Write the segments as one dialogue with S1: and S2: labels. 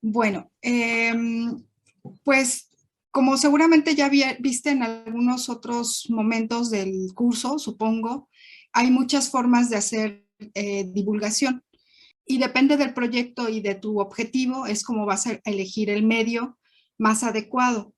S1: Bueno, pues como seguramente ya viste en algunos otros momentos del curso, supongo, hay muchas formas de hacer divulgación y depende del proyecto y de tu objetivo, es como vas a elegir el medio más adecuado.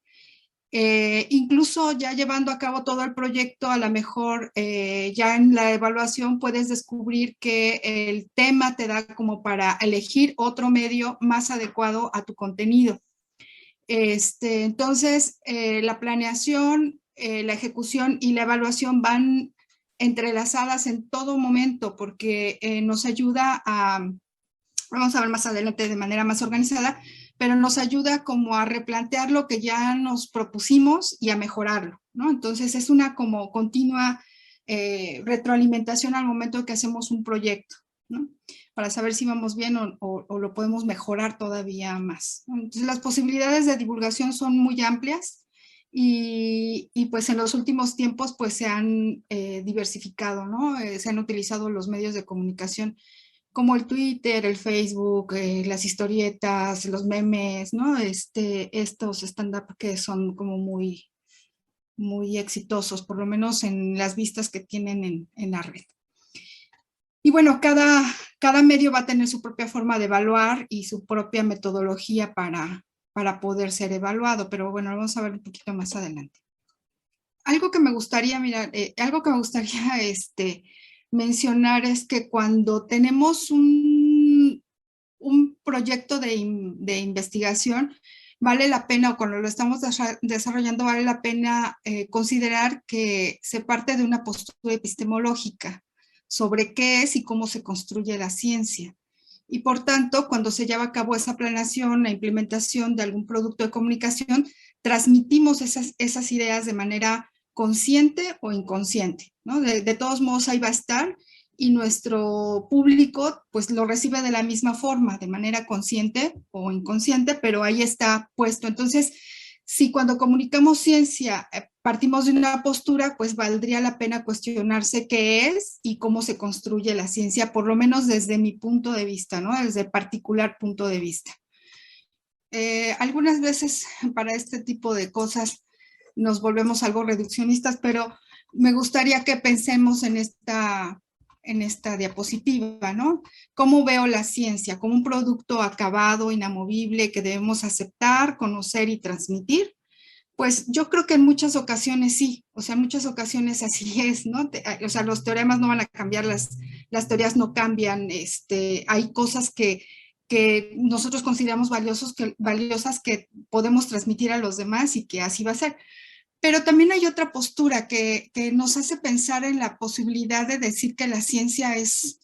S1: Incluso ya llevando a cabo todo el proyecto, a lo mejor ya en la evaluación puedes descubrir que el tema te da como para elegir otro medio más adecuado a tu contenido. Entonces, la planeación, la ejecución y la evaluación van entrelazadas en todo momento porque nos ayuda a, vamos a ver más adelante de manera más organizada, pero nos ayuda como a replantear lo que ya nos propusimos y a mejorarlo, ¿no? Entonces es una como continua retroalimentación al momento que hacemos un proyecto, ¿no? Para saber si vamos bien o lo podemos mejorar todavía más, ¿no? Entonces las posibilidades de divulgación son muy amplias y pues en los últimos tiempos pues se han diversificado, ¿no? Se han utilizado los medios de comunicación como el Twitter, el Facebook, las historietas, los memes, ¿no? Estos stand-up que son como muy, muy exitosos, por lo menos en las vistas que tienen en la red. Y bueno, cada medio va a tener su propia forma de evaluar y su propia metodología para poder ser evaluado, pero bueno, lo vamos a ver un poquito más adelante. Algo que me gustaría, mirar, algo que me gustaría mencionar es que cuando tenemos un proyecto de investigación, vale la pena, o cuando lo estamos desarrollando, vale la pena considerar que se parte de una postura epistemológica sobre qué es y cómo se construye la ciencia. Y por tanto, cuando se lleva a cabo esa planeación, la implementación de algún producto de comunicación, transmitimos esas ideas de manera consciente o inconsciente, ¿no? De todos modos ahí va a estar y nuestro público pues lo recibe de la misma forma, de manera consciente o inconsciente, pero ahí está puesto. Entonces, si cuando comunicamos ciencia partimos de una postura, pues valdría la pena cuestionarse qué es y cómo se construye la ciencia, por lo menos desde mi punto de vista, ¿no? Desde particular punto de vista. Algunas veces para este tipo de cosas nos volvemos algo reduccionistas, pero me gustaría que pensemos en esta diapositiva, ¿no? ¿Cómo veo la ciencia? ¿Como un producto acabado, inamovible, que debemos aceptar, conocer y transmitir? Pues yo creo que en muchas ocasiones sí, o sea, en muchas ocasiones así es, ¿no? O sea, los teoremas no van a cambiar, las teorías no cambian, hay cosas que nosotros consideramos valiosas que podemos transmitir a los demás y que así va a ser. Pero también hay otra postura que nos hace pensar en la posibilidad de decir que la ciencia es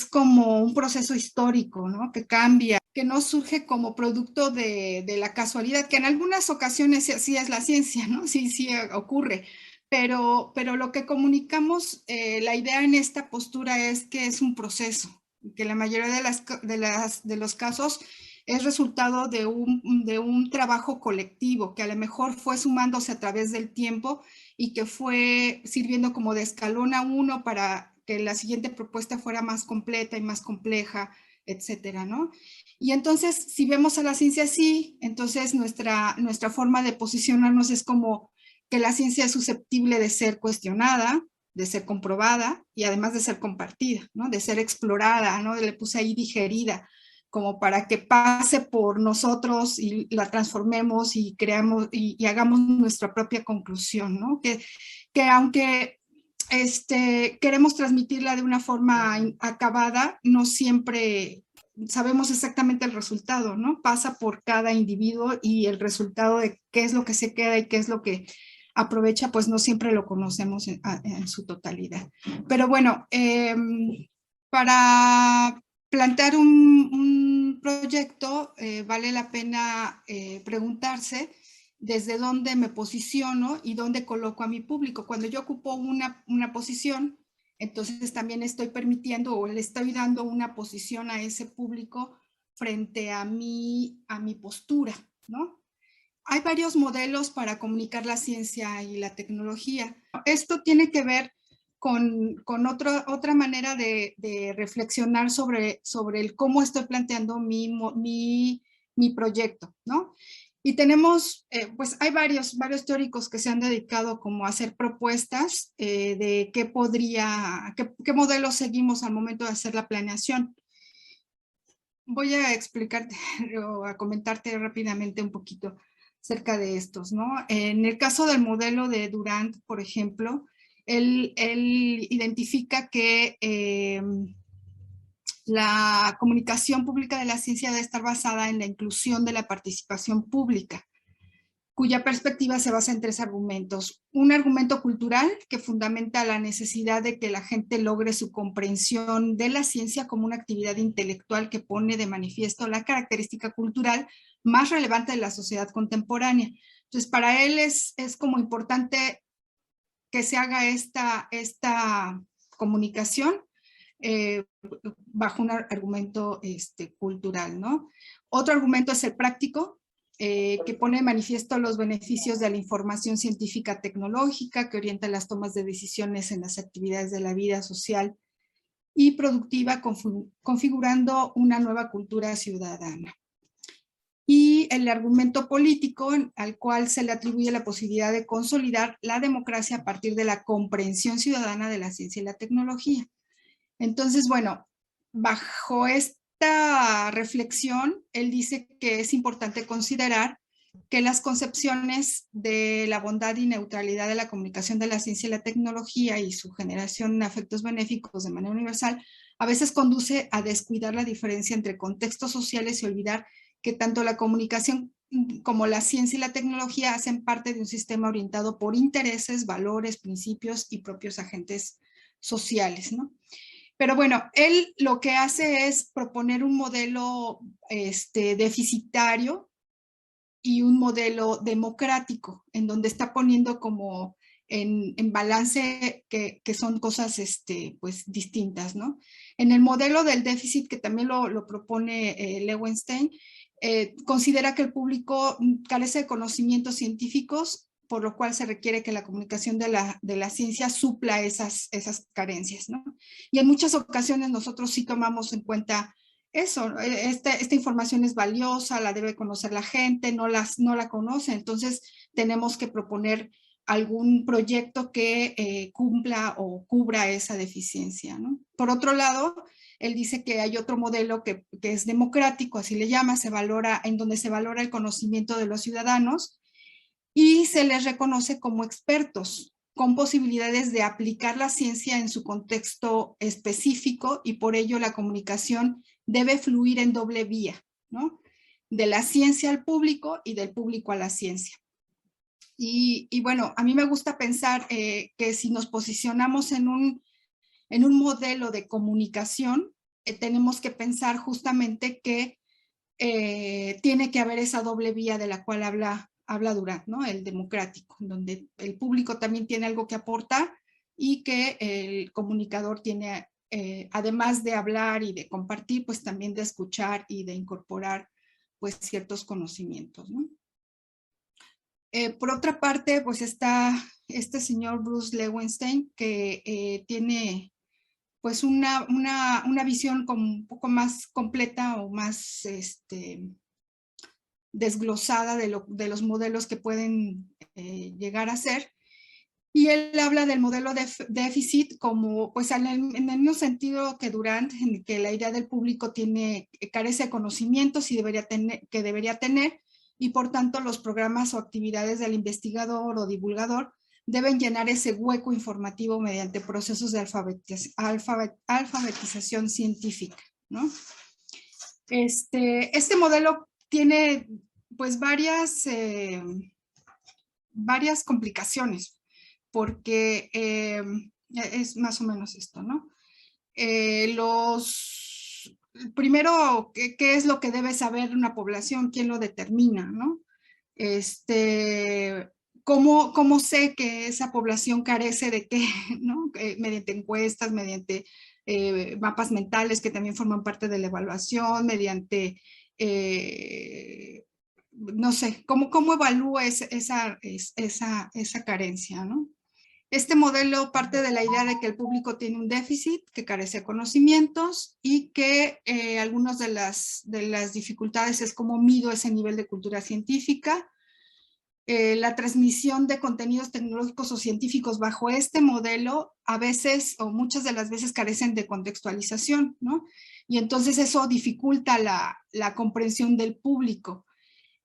S1: como un proceso histórico, ¿no? Que cambia, que no surge como producto de la casualidad, que en algunas ocasiones sí es la ciencia, ¿no? Sí, sí ocurre. Pero lo que comunicamos, la idea en esta postura es que es un proceso, que la mayoría de los casos es resultado de un trabajo colectivo que a lo mejor fue sumándose a través del tiempo y que fue sirviendo como de escalón a uno para que la siguiente propuesta fuera más completa y más compleja, etcétera, ¿no? Y entonces, si vemos a la ciencia así, entonces nuestra forma de posicionarnos es como que la ciencia es susceptible de ser cuestionada, de ser comprobada y además de ser compartida, ¿no? De ser explorada, ¿no? Le puse ahí digerida, como para que pase por nosotros y la transformemos y creamos y hagamos nuestra propia conclusión, ¿no? Que aunque queremos transmitirla de una forma acabada, no siempre sabemos exactamente el resultado, ¿no? Pasa por cada individuo y el resultado de qué es lo que se queda y qué es lo que aprovecha, pues no siempre lo conocemos en su totalidad. Pero bueno, para plantear un proyecto vale la pena preguntarse desde dónde me posiciono y dónde coloco a mi público. Cuando yo ocupo una posición, entonces también estoy permitiendo o le estoy dando una posición a ese público frente a mi postura, ¿no? Hay varios modelos para comunicar la ciencia y la tecnología. Esto tiene que ver con otra manera de reflexionar sobre el cómo estoy planteando mi mi proyecto, ¿no? Y tenemos, pues hay varios teóricos que se han dedicado como a hacer propuestas de qué modelos seguimos al momento de hacer la planeación. Voy a explicarte o a comentarte rápidamente un poquito acerca de estos, ¿no? En el caso del modelo de Durant, por ejemplo, él identifica que la comunicación pública de la ciencia debe estar basada en la inclusión de la participación pública, cuya perspectiva se basa en tres argumentos. Un argumento cultural que fundamenta la necesidad de que la gente logre su comprensión de la ciencia como una actividad intelectual que pone de manifiesto la característica cultural más relevante de la sociedad contemporánea. Entonces, para él es como importante que se haga esta comunicación bajo un argumento cultural, ¿no? Otro argumento es el práctico, que pone de manifiesto los beneficios de la información científica tecnológica, que orienta las tomas de decisiones en las actividades de la vida social y productiva, configurando una nueva cultura ciudadana. Y el argumento político, al cual se le atribuye la posibilidad de consolidar la democracia a partir de la comprensión ciudadana de la ciencia y la tecnología. Entonces, bueno, bajo esta reflexión, él dice que es importante considerar que las concepciones de la bondad y neutralidad de la comunicación de la ciencia y la tecnología y su generación de efectos benéficos de manera universal a veces conduce a descuidar la diferencia entre contextos sociales y olvidar que tanto la comunicación como la ciencia y la tecnología hacen parte de un sistema orientado por intereses, valores, principios y propios agentes sociales, ¿no? Pero bueno, él lo que hace es proponer un modelo deficitario y un modelo democrático, en donde está poniendo como en balance que son cosas pues distintas, ¿no? En el modelo del déficit, que también lo propone Lewinstein, considera que el público carece de conocimientos científicos, por lo cual se requiere que la comunicación de la ciencia supla esas carencias, ¿no? Y en muchas ocasiones nosotros sí tomamos en cuenta eso, esta información es valiosa, la debe conocer la gente, no la conoce, entonces tenemos que proponer algún proyecto que cumpla o cubra esa deficiencia, ¿no? Por otro lado, él dice que hay otro modelo que es democrático, así le llama, en donde se valora el conocimiento de los ciudadanos y se les reconoce como expertos con posibilidades de aplicar la ciencia en su contexto específico y por ello la comunicación debe fluir en doble vía, ¿no? De la ciencia al público y del público a la ciencia. Y bueno, a mí me gusta pensar que si nos posicionamos en un modelo de comunicación, tenemos que pensar justamente que tiene que haber esa doble vía de la cual habla Durant, ¿no? El democrático, donde el público también tiene algo que aportar y que el comunicador tiene, además de hablar y de compartir, pues también de escuchar y de incorporar pues ciertos conocimientos, ¿no? Por otra parte, pues está este señor Bruce Lewinstein, que tiene pues una visión como un poco más completa o más desglosada de los modelos que pueden llegar a ser. Y él habla del modelo de déficit como, pues en el mismo sentido que Durant, en que la idea del público carece de conocimientos y debería tener, y por tanto los programas o actividades del investigador o divulgador deben llenar ese hueco informativo mediante procesos de alfabetización científica, ¿no? Este modelo tiene pues varias complicaciones, porque es más o menos esto, ¿no? Primero, ¿qué es lo que debe saber una población? ¿Quién lo determina, no? ¿Cómo sé que esa población carece de qué, ¿no? Mediante encuestas, mediante mapas mentales que también forman parte de la evaluación, mediante, no sé, ¿cómo evalúa esa carencia, ¿no? Este modelo parte de la idea de que el público tiene un déficit, que carece de conocimientos y que algunas de las dificultades es cómo mido ese nivel de cultura científica. La transmisión de contenidos tecnológicos o científicos bajo este modelo a veces o muchas de las veces carecen de contextualización, ¿no? Y entonces eso dificulta la comprensión del público.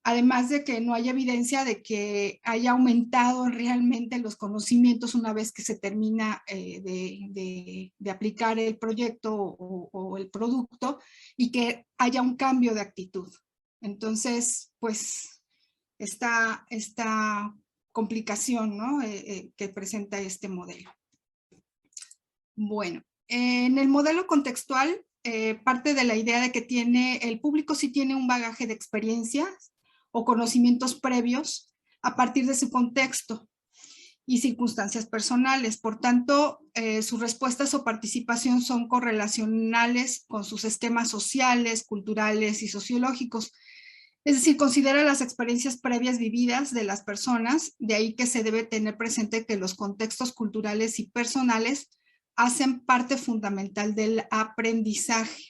S1: Además de que no hay evidencia de que haya aumentado realmente los conocimientos una vez que se termina de aplicar el proyecto o el producto y que haya un cambio de actitud. Entonces, pues, esta complicación, ¿no? Que presenta este modelo. Bueno, en el modelo contextual parte de la idea de que el público sí tiene un bagaje de experiencias o conocimientos previos a partir de su contexto y circunstancias personales. Por tanto, sus respuestas o participación son correlacionales con sus esquemas sociales, culturales y sociológicos. Es decir, considera las experiencias previas vividas de las personas, de ahí que se debe tener presente que los contextos culturales y personales hacen parte fundamental del aprendizaje.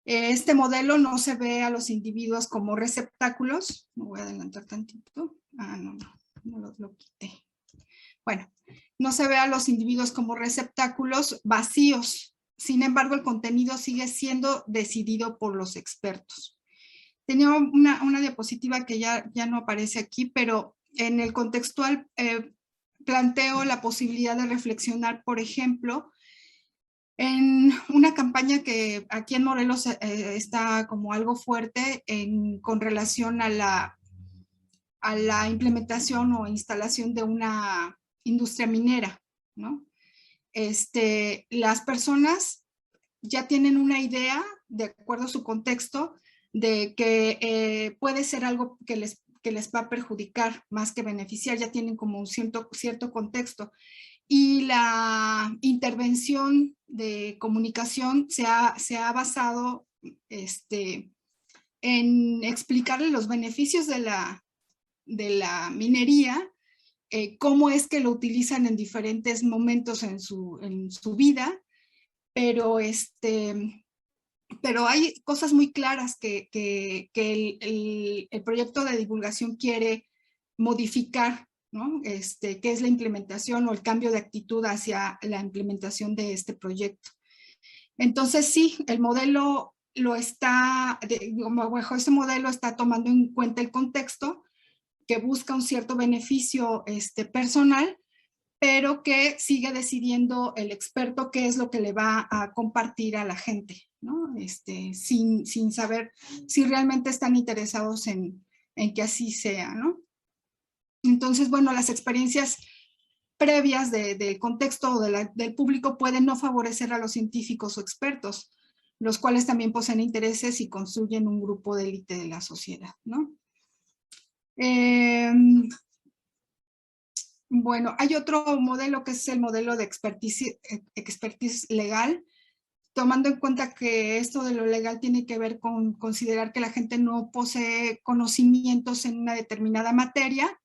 S1: Este modelo no se ve a los individuos como receptáculos. Me voy a adelantar tantito. No lo quité. Bueno, no se ve a los individuos como receptáculos vacíos. Sin embargo, el contenido sigue siendo decidido por los expertos. Tenía una diapositiva que ya no aparece aquí, pero en el contextual planteo la posibilidad de reflexionar, por ejemplo, en una campaña que aquí en Morelos está como algo fuerte con relación a la implementación o instalación de una industria minera, ¿no? Las personas ya tienen una idea, de acuerdo a su contexto, de que puede ser algo que les va a perjudicar más que beneficiar, ya tienen como un cierto contexto. Y la intervención de comunicación se ha basado en explicarle los beneficios de la minería, cómo es que lo utilizan en diferentes momentos en su vida, pero hay cosas muy claras que el proyecto de divulgación quiere modificar, ¿no? Que es la implementación o el cambio de actitud hacia la implementación de este proyecto. Entonces, sí, el modelo bajo ese modelo está tomando en cuenta el contexto, que busca un cierto beneficio personal, pero que sigue decidiendo el experto qué es lo que le va a compartir a la gente, ¿no? Sin saber si realmente están interesados en que así sea, ¿no? Entonces, bueno, las experiencias previas del contexto o del público pueden no favorecer a los científicos o expertos, los cuales también poseen intereses y construyen un grupo de élite de la sociedad, ¿no? Bueno, hay otro modelo que es el modelo de expertise legal, tomando en cuenta que esto de lo legal tiene que ver con considerar que la gente no posee conocimientos en una determinada materia,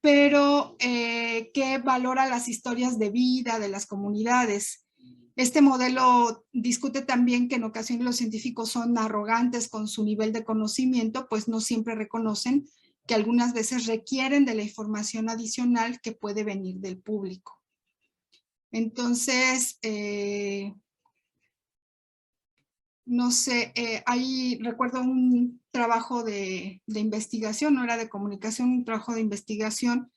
S1: pero que valora las historias de vida de las comunidades. Este modelo discute también que en ocasiones los científicos son arrogantes con su nivel de conocimiento, pues no siempre reconocen que algunas veces requieren de la información adicional que puede venir del público. Entonces, no sé, recuerdo un trabajo de investigación, no era de comunicación, un trabajo de investigación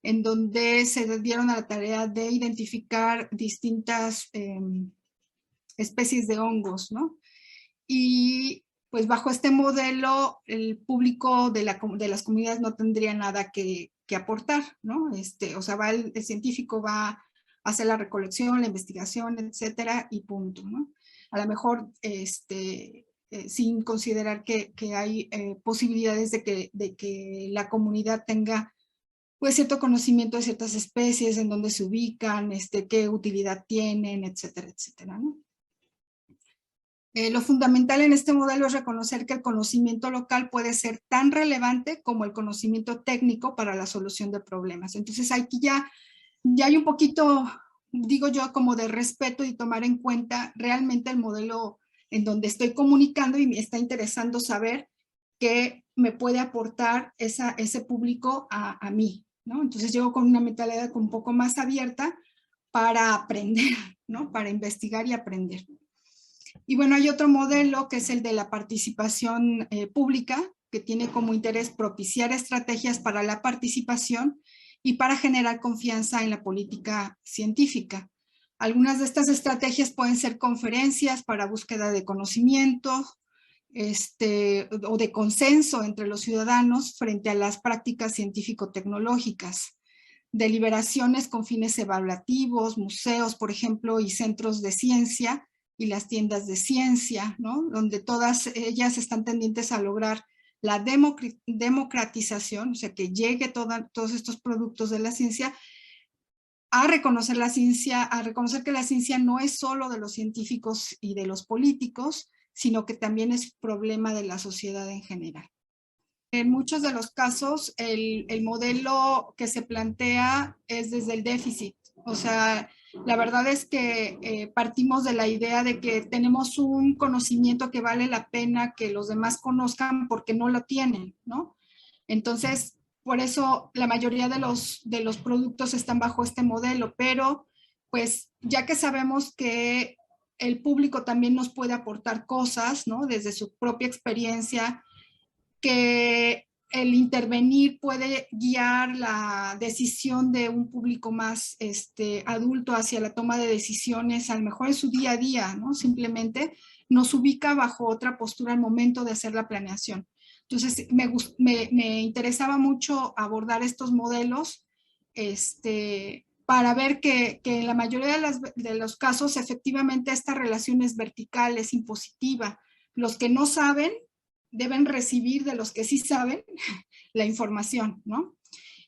S1: en donde se dieron a la tarea de identificar distintas especies de hongos, ¿no? Y pues bajo este modelo, el público de las comunidades no tendría nada que aportar, ¿no? O sea, el científico va a hacer la recolección, la investigación, etcétera, y punto, ¿no? A lo mejor, sin considerar que hay posibilidades de que la comunidad tenga pues cierto conocimiento de ciertas especies, en dónde se ubican, qué utilidad tienen, etcétera, etcétera, ¿no? Lo fundamental en este modelo es reconocer que el conocimiento local puede ser tan relevante como el conocimiento técnico para la solución de problemas. Entonces aquí ya hay un poquito, digo yo, como de respeto y tomar en cuenta realmente el modelo en donde estoy comunicando y me está interesando saber qué me puede aportar ese público a mí, ¿no? Entonces llego con una mentalidad un poco más abierta para aprender, ¿no? Para investigar y aprender. Y bueno, hay otro modelo que es el de la participación pública, que tiene como interés propiciar estrategias para la participación y para generar confianza en la política científica. Algunas de estas estrategias pueden ser conferencias para búsqueda de conocimiento, o de consenso entre los ciudadanos frente a las prácticas científico-tecnológicas, deliberaciones con fines evaluativos, museos, por ejemplo, y centros de ciencia, y las tiendas de ciencia, ¿no? Donde todas ellas están tendientes a lograr la democratización, o sea, que llegue todos estos productos de la ciencia a reconocer la ciencia, a reconocer que la ciencia no es solo de los científicos y de los políticos, sino que también es problema de la sociedad en general. En muchos de los casos, el modelo que se plantea es desde el déficit. O sea, la verdad es que partimos de la idea de que tenemos un conocimiento que vale la pena que los demás conozcan porque no lo tienen, ¿no? Entonces, por eso la mayoría de los productos están bajo este modelo, pero pues ya que sabemos que el público también nos puede aportar cosas, ¿no? Desde su propia experiencia, que el intervenir puede guiar la decisión de un público más adulto hacia la toma de decisiones, a lo mejor en su día a día, ¿no? Simplemente nos ubica bajo otra postura al momento de hacer la planeación. Entonces, me interesaba mucho abordar estos modelos para ver que en la mayoría de los casos, efectivamente, esta relación es vertical, es impositiva. Los que no saben deben recibir de los que sí saben la información, ¿no?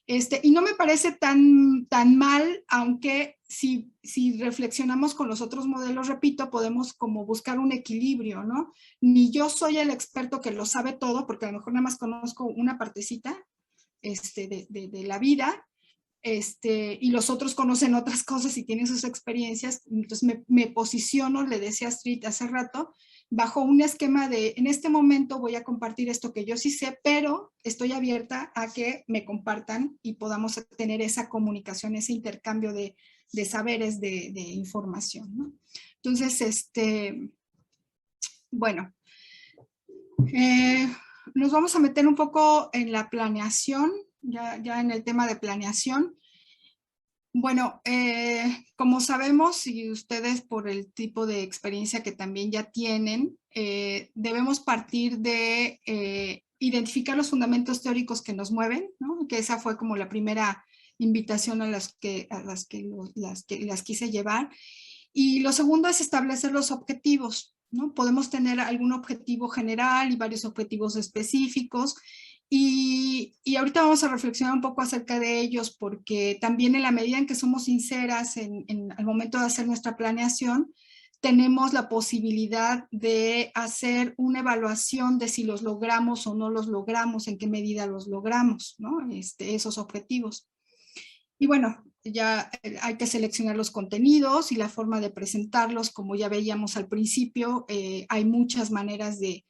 S1: Y no me parece tan mal, aunque si reflexionamos con los otros modelos, repito, podemos como buscar un equilibrio, ¿no? Ni yo soy el experto que lo sabe todo, porque a lo mejor nada más conozco una partecita de la vida, y los otros conocen otras cosas y tienen sus experiencias. Entonces me posiciono, le decía a Astrid hace rato, bajo un esquema de, en este momento voy a compartir esto que yo sí sé, pero estoy abierta a que me compartan y podamos tener esa comunicación, ese intercambio de saberes, de información, ¿no? Entonces, bueno, nos vamos a meter un poco en la planeación, ya en el tema de planeación. Bueno, como sabemos, y ustedes por el tipo de experiencia que también ya tienen, debemos partir de identificar los fundamentos teóricos que nos mueven, ¿no? Que esa fue como la primera invitación a las que las quise llevar. Y lo segundo es establecer los objetivos, ¿no? Podemos tener algún objetivo general y varios objetivos específicos. Y ahorita vamos a reflexionar un poco acerca de ellos, porque también en la medida en que somos sinceras al momento de hacer nuestra planeación, tenemos la posibilidad de hacer una evaluación de si los logramos o no los logramos, en qué medida los logramos, ¿no? Esos objetivos. Y bueno, ya hay que seleccionar los contenidos y la forma de presentarlos, como ya veíamos al principio, hay muchas maneras de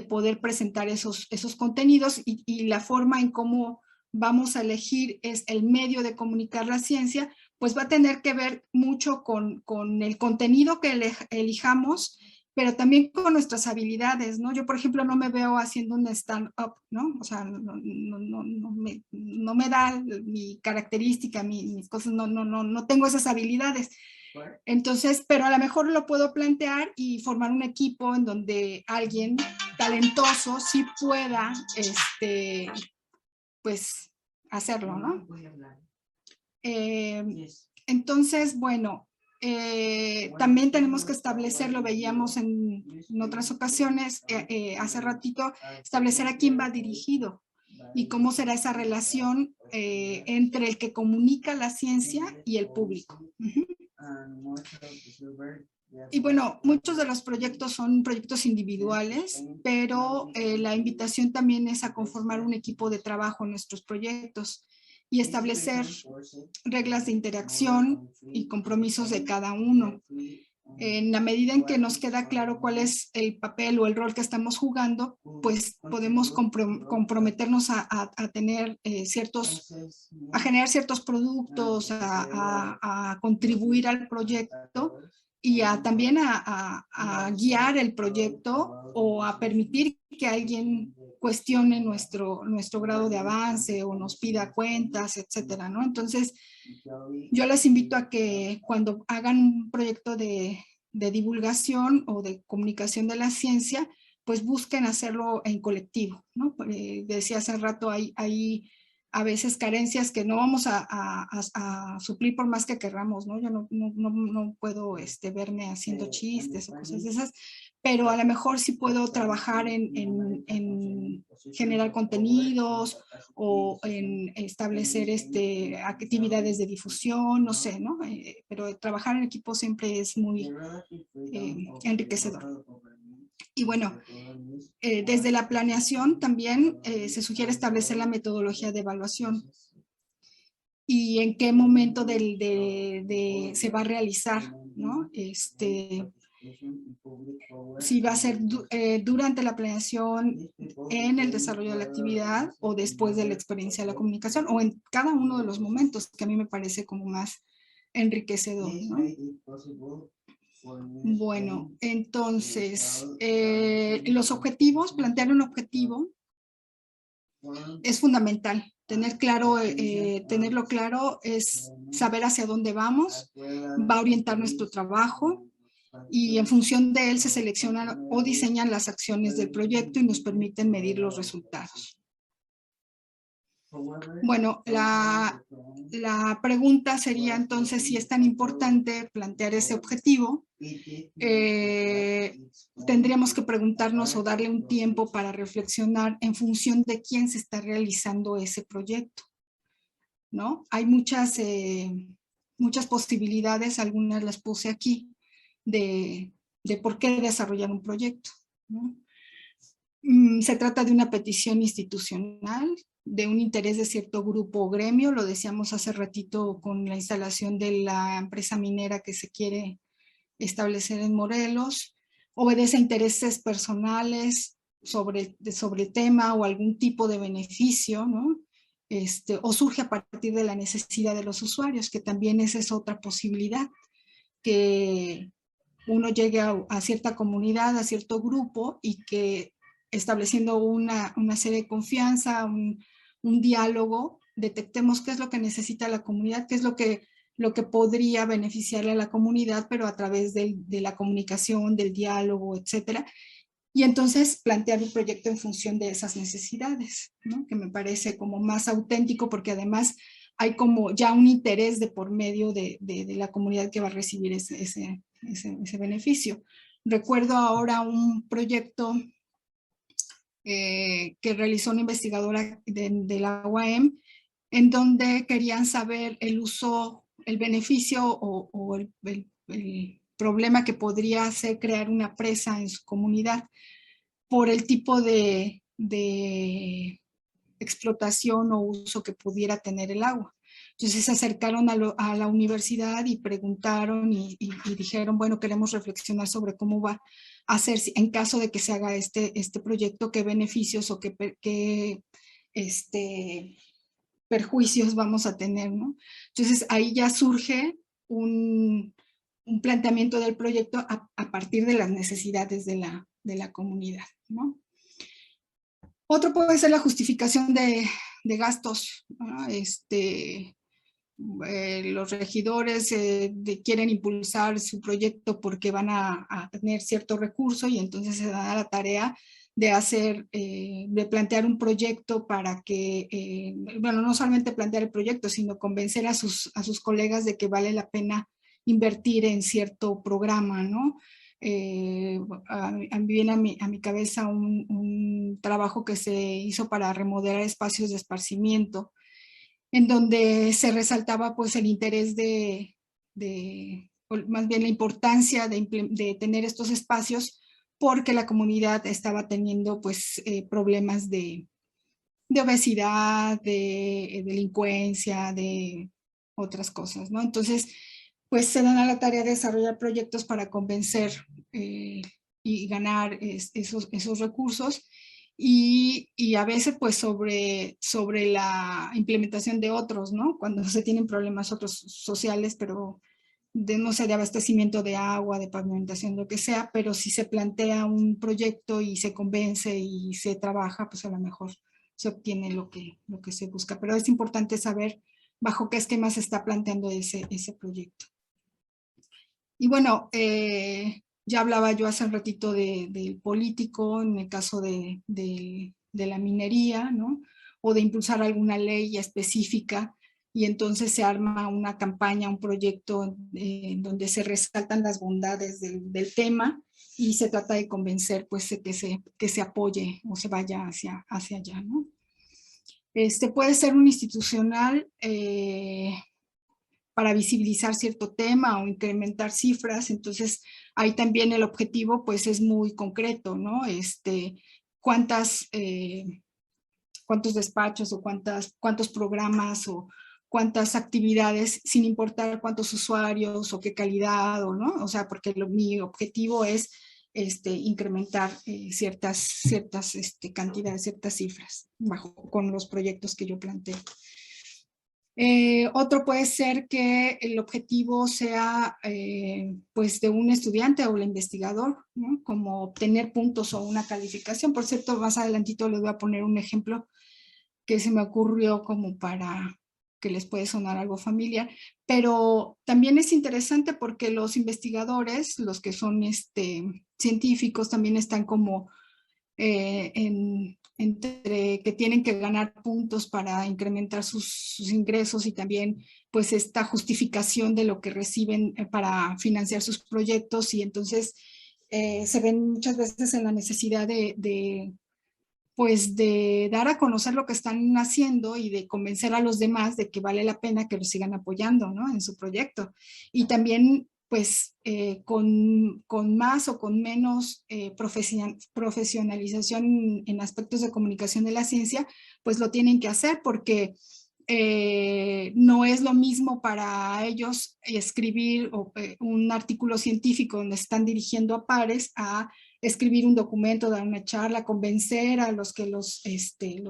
S1: poder presentar esos contenidos y la forma en cómo vamos a elegir es el medio de comunicar la ciencia, pues va a tener que ver mucho con el contenido que elijamos, pero también con nuestras habilidades, ¿no? Yo, por ejemplo, no me veo haciendo un stand-up, ¿no? O sea, no me da mi característica, mis cosas, no tengo esas habilidades. Entonces, pero a lo mejor lo puedo plantear y formar un equipo en donde alguien talentoso sí pueda, pues, hacerlo, ¿no? Entonces, bueno, también tenemos que establecer, lo veíamos en otras ocasiones, hace ratito, establecer a quién va dirigido y cómo será esa relación entre el que comunica la ciencia y el público. Y bueno, muchos de los proyectos son proyectos individuales, pero la invitación también es a conformar un equipo de trabajo en nuestros proyectos y establecer reglas de interacción y compromisos de cada uno. En la medida en que nos queda claro cuál es el papel o el rol que estamos jugando, pues podemos comprometernos a tener a generar ciertos productos, a contribuir al proyecto y también a guiar el proyecto o a permitir que alguien cuestione nuestro grado de avance o nos pida cuentas, etcétera, ¿no? Entonces, yo les invito a que cuando hagan un proyecto de divulgación o de comunicación de la ciencia, pues busquen hacerlo en colectivo, ¿no? Decía hace rato, hay a veces carencias que no vamos a suplir por más que querramos, ¿no? Yo no puedo verme haciendo chistes o cosas de esas, pero a lo mejor sí puedo trabajar en generar contenidos o en establecer actividades de difusión, no sé, ¿no? Pero trabajar en equipo siempre es muy enriquecedor. Y bueno, desde la planeación también se sugiere establecer la metodología de evaluación y en qué momento se va a realizar, ¿no? Si va a ser durante la planeación, en el desarrollo de la actividad o después de la experiencia de la comunicación o en cada uno de los momentos, que a mí me parece como más enriquecedor, ¿no? Bueno, entonces, los objetivos, plantear un objetivo es fundamental. Tenerlo claro es saber hacia dónde vamos, va a orientar nuestro trabajo y en función de él se seleccionan o diseñan las acciones del proyecto y nos permiten medir los resultados. Bueno, la pregunta sería entonces si es tan importante plantear ese objetivo. Tendríamos que preguntarnos o darle un tiempo para reflexionar en función de quién se está realizando ese proyecto, ¿no? Hay muchas posibilidades, algunas las puse aquí, de por qué desarrollar un proyecto, ¿no? Se trata de una petición institucional, de un interés de cierto grupo o gremio, lo decíamos hace ratito con la instalación de la empresa minera que se quiere establecer en Morelos, obedece a intereses personales sobre el tema o algún tipo de beneficio, ¿no? O surge a partir de la necesidad de los usuarios, que también esa es otra posibilidad, que uno llegue a cierta comunidad, a cierto grupo y que estableciendo una serie de confianza, un diálogo, detectemos qué es lo que necesita la comunidad, qué es lo que podría beneficiarle a la comunidad, pero a través de la comunicación, del diálogo, etcétera. Y entonces plantear un proyecto en función de esas necesidades, ¿no? Que me parece como más auténtico porque además hay como ya un interés de por medio de la comunidad que va a recibir ese beneficio. Recuerdo ahora un proyecto que realizó una investigadora de la UAM, en donde querían saber el uso, el beneficio o el problema que podría ser crear una presa en su comunidad por el tipo de explotación o uso que pudiera tener el agua. Entonces se acercaron a la universidad y preguntaron y dijeron, bueno, queremos reflexionar sobre cómo va a hacer en caso de que se haga este proyecto, qué beneficios o qué perjuicios vamos a tener, ¿no? Entonces ahí ya surge un planteamiento del proyecto a partir de las necesidades de la comunidad, ¿no? Otro puede ser la justificación de gastos, ¿no? Los regidores quieren impulsar su proyecto porque van a tener cierto recurso y entonces se da la tarea de plantear un proyecto para que, bueno, no solamente plantear el proyecto, sino convencer a sus colegas de que vale la pena invertir en cierto programa, ¿no? Viene a mi cabeza un trabajo que se hizo para remodelar espacios de esparcimiento, en donde se resaltaba pues el interés de más bien la importancia de tener estos espacios, porque la comunidad estaba teniendo pues problemas de obesidad, de delincuencia, de otras cosas, ¿no? Entonces, pues se dan a la tarea de desarrollar proyectos para convencer y ganar esos recursos y a veces pues sobre la implementación de otros, ¿no? Cuando se tienen problemas otros sociales, pero de, no sé, de abastecimiento de agua, de pavimentación, lo que sea, pero si se plantea un proyecto y se convence y se trabaja, pues a lo mejor se obtiene lo que se busca. Pero es importante saber bajo qué esquema se está planteando ese proyecto. Y bueno, ya hablaba yo hace un ratito del político, en el caso de la minería, ¿no? O de impulsar alguna ley específica y entonces se arma una campaña, un proyecto donde se resaltan las bondades del tema y se trata de convencer pues que se apoye o se vaya hacia allá, ¿no? Puede ser un institucional para visibilizar cierto tema o incrementar cifras, entonces ahí también el objetivo pues es muy concreto, ¿no? Cuántos despachos o cuántos programas o cuántas actividades, sin importar cuántos usuarios o qué calidad, o no, o sea, porque mi objetivo es incrementar ciertas cantidades, ciertas cifras con los proyectos que yo planteo. Otro puede ser que el objetivo sea pues de un estudiante o el investigador, ¿no? Como obtener puntos o una calificación. Por cierto, más adelantito les voy a poner un ejemplo que se me ocurrió como para que les puede sonar algo familiar, pero también es interesante porque los investigadores, los que son científicos, también están como entre que tienen que ganar puntos para incrementar sus ingresos y también pues esta justificación de lo que reciben para financiar sus proyectos y entonces se ven muchas veces en la necesidad pues de dar a conocer lo que están haciendo y de convencer a los demás de que vale la pena que los sigan apoyando, ¿no? En su proyecto. Y también, pues, con más o con menos profesionalización en aspectos de comunicación de la ciencia, pues lo tienen que hacer porque no es lo mismo para ellos escribir un artículo científico donde están dirigiendo a pares a escribir un documento, dar una charla, convencer a los que los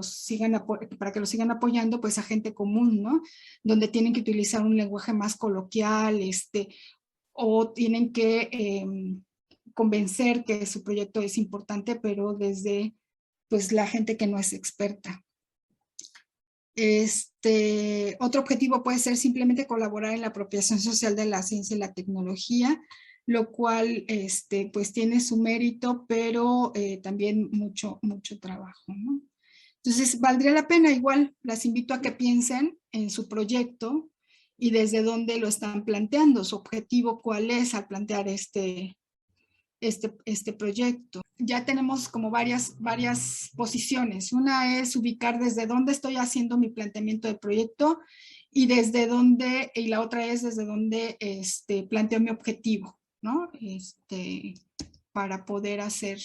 S1: sigan, para que los sigan apoyando, pues a gente común, ¿no? Donde tienen que utilizar un lenguaje más coloquial, o tienen que convencer que su proyecto es importante, pero desde, pues, la gente que no es experta. Otro objetivo puede ser simplemente colaborar en la apropiación social de la ciencia y la tecnología, lo cual pues tiene su mérito, pero también mucho trabajo, ¿no? Entonces, valdría la pena, igual las invito a que piensen en su proyecto y desde dónde lo están planteando, su objetivo cuál es al plantear este proyecto. Ya tenemos como varias posiciones. Una es ubicar desde dónde estoy haciendo mi planteamiento de proyecto y desde dónde, y la otra es desde dónde planteo mi objetivo, ¿no? Para poder hacer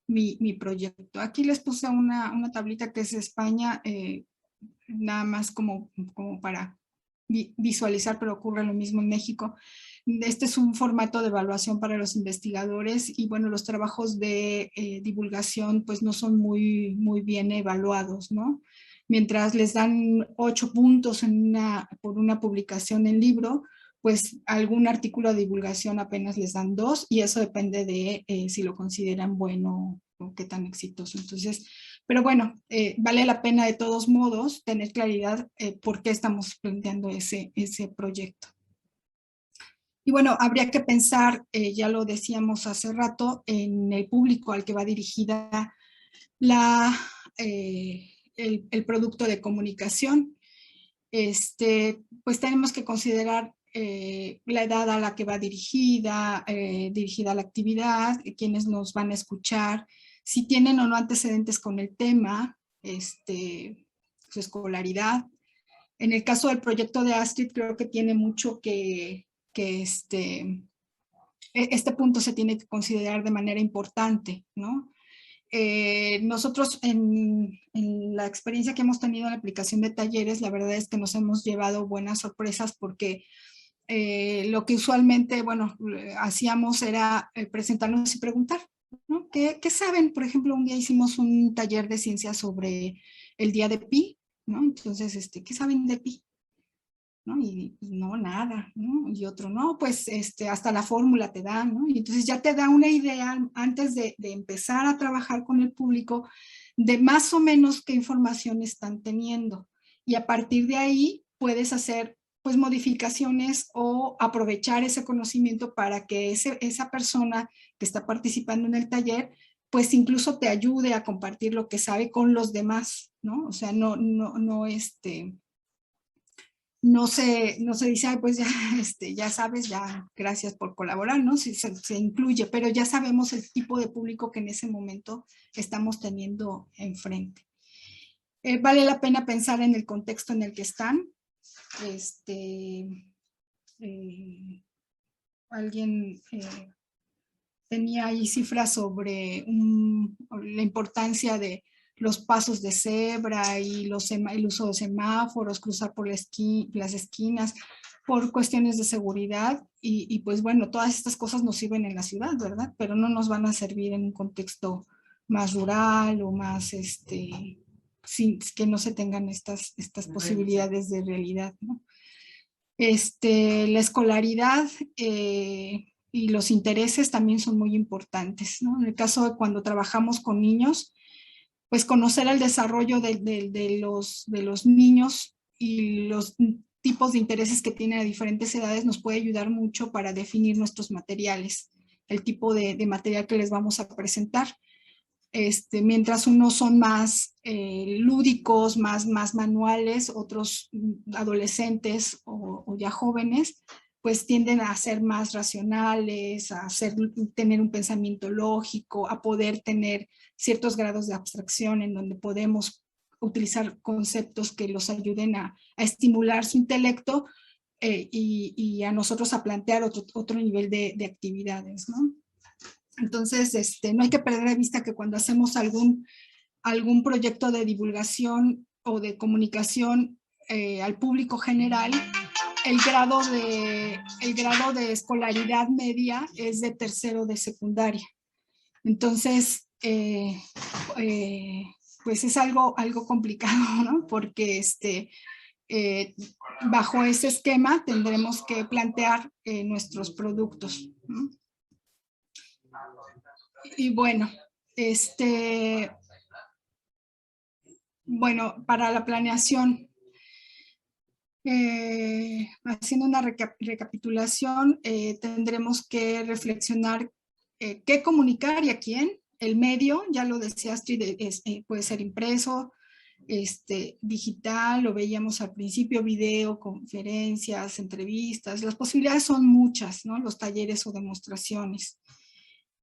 S1: mi proyecto. Aquí les puse una tablita que es de España, nada más como para visualizar, pero ocurre lo mismo en México. Este es un formato de evaluación para los investigadores y bueno, los trabajos de divulgación pues no son muy bien evaluados, ¿no? Mientras les dan 8 puntos por una publicación en libro, pues algún artículo de divulgación apenas les dan 2 y eso depende de si lo consideran bueno o qué tan exitoso. Entonces, pero bueno, vale la pena de todos modos tener claridad por qué estamos planteando ese proyecto. Y bueno, habría que pensar, ya lo decíamos hace rato, en el público al que va dirigida el producto de comunicación. Pues tenemos que considerar la edad a la que va dirigida la actividad, quienes nos van a escuchar, si tienen o no antecedentes con el tema, su escolaridad. En el caso del proyecto de Astrid, creo que tiene mucho que este punto se tiene que considerar de manera importante, ¿no? Nosotros en la experiencia que hemos tenido en la aplicación de talleres, la verdad es que nos hemos llevado buenas sorpresas porque lo que usualmente, bueno, hacíamos era presentarnos y preguntar, ¿no? ¿Qué saben? Por ejemplo, un día hicimos un taller de ciencia sobre el día de Pi, ¿no? Entonces, ¿qué saben de Pi? ¿No? Y no, nada, ¿no? Y otro, no, pues hasta la fórmula te da, ¿no? Y entonces ya te da una idea antes de empezar a trabajar con el público de más o menos qué información están teniendo. Y a partir de ahí puedes hacer pues modificaciones o aprovechar ese conocimiento para que esa persona que está participando en el taller pues incluso te ayude a compartir lo que sabe con los demás, ¿no? O sea, no se dice, ay, pues ya, ya sabes, ya, gracias por colaborar, ¿no? Se incluye, pero ya sabemos el tipo de público que en ese momento estamos teniendo enfrente. Vale la pena pensar en el contexto en el que están. Alguien tenía ahí cifras sobre la importancia de los pasos de cebra y el uso de semáforos, cruzar por las esquinas, por cuestiones de seguridad y pues bueno, todas estas cosas nos sirven en la ciudad, ¿verdad? Pero no nos van a servir en un contexto más rural o más, que no se tengan estas posibilidades de realidad, ¿no? La escolaridad y los intereses también son muy importantes, ¿no? En el caso de cuando trabajamos con niños, pues conocer el desarrollo de los niños y los tipos de intereses que tienen a diferentes edades nos puede ayudar mucho para definir nuestros materiales, el tipo de material que les vamos a presentar. Mientras unos son más lúdicos, más manuales, otros adolescentes o ya jóvenes, pues tienden a ser más racionales, tener un pensamiento lógico, a poder tener ciertos grados de abstracción en donde podemos utilizar conceptos que los ayuden a estimular su intelecto y a nosotros a plantear otro nivel de actividades, ¿no? Entonces, no hay que perder de vista que cuando hacemos algún proyecto de divulgación o de comunicación al público general, el grado de escolaridad media es de tercero de secundaria. Entonces, pues es algo complicado, ¿no? Porque bajo ese esquema tendremos que plantear nuestros productos, ¿no? Y bueno, para la planeación, haciendo una recapitulación, tendremos que reflexionar qué comunicar y a quién. El medio, ya lo decía Astrid, puede ser impreso, digital, lo veíamos al principio, video, conferencias, entrevistas. Las posibilidades son muchas, ¿no? Los talleres o demostraciones.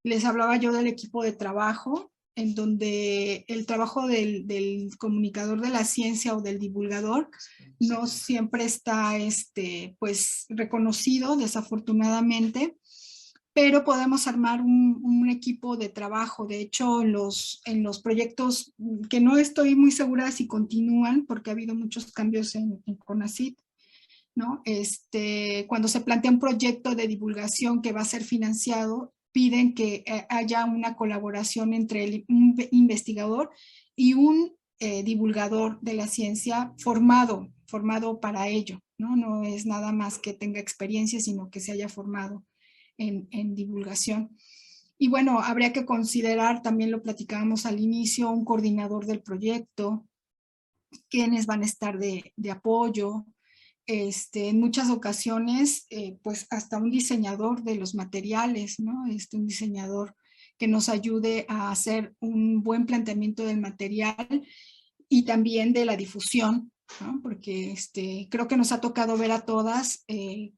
S1: Les hablaba yo del equipo de trabajo, en donde el trabajo del comunicador de la ciencia o del divulgador no siempre está pues, reconocido, desafortunadamente, pero podemos armar un equipo de trabajo. De hecho, en los proyectos que no estoy muy segura si continúan, porque ha habido muchos cambios en CONACYT, ¿no? Cuando se plantea un proyecto de divulgación que va a ser financiado, piden que haya una colaboración entre un investigador y un divulgador de la ciencia formado para ello, ¿no? No es nada más que tenga experiencia, sino que se haya formado en divulgación. Y bueno, habría que considerar, también lo platicábamos al inicio, un coordinador del proyecto, quiénes van a estar de apoyo, en muchas ocasiones, pues hasta un diseñador de los materiales, ¿no? Un diseñador que nos ayude a hacer un buen planteamiento del material y también de la difusión, ¿no? Porque creo que nos ha tocado ver a todas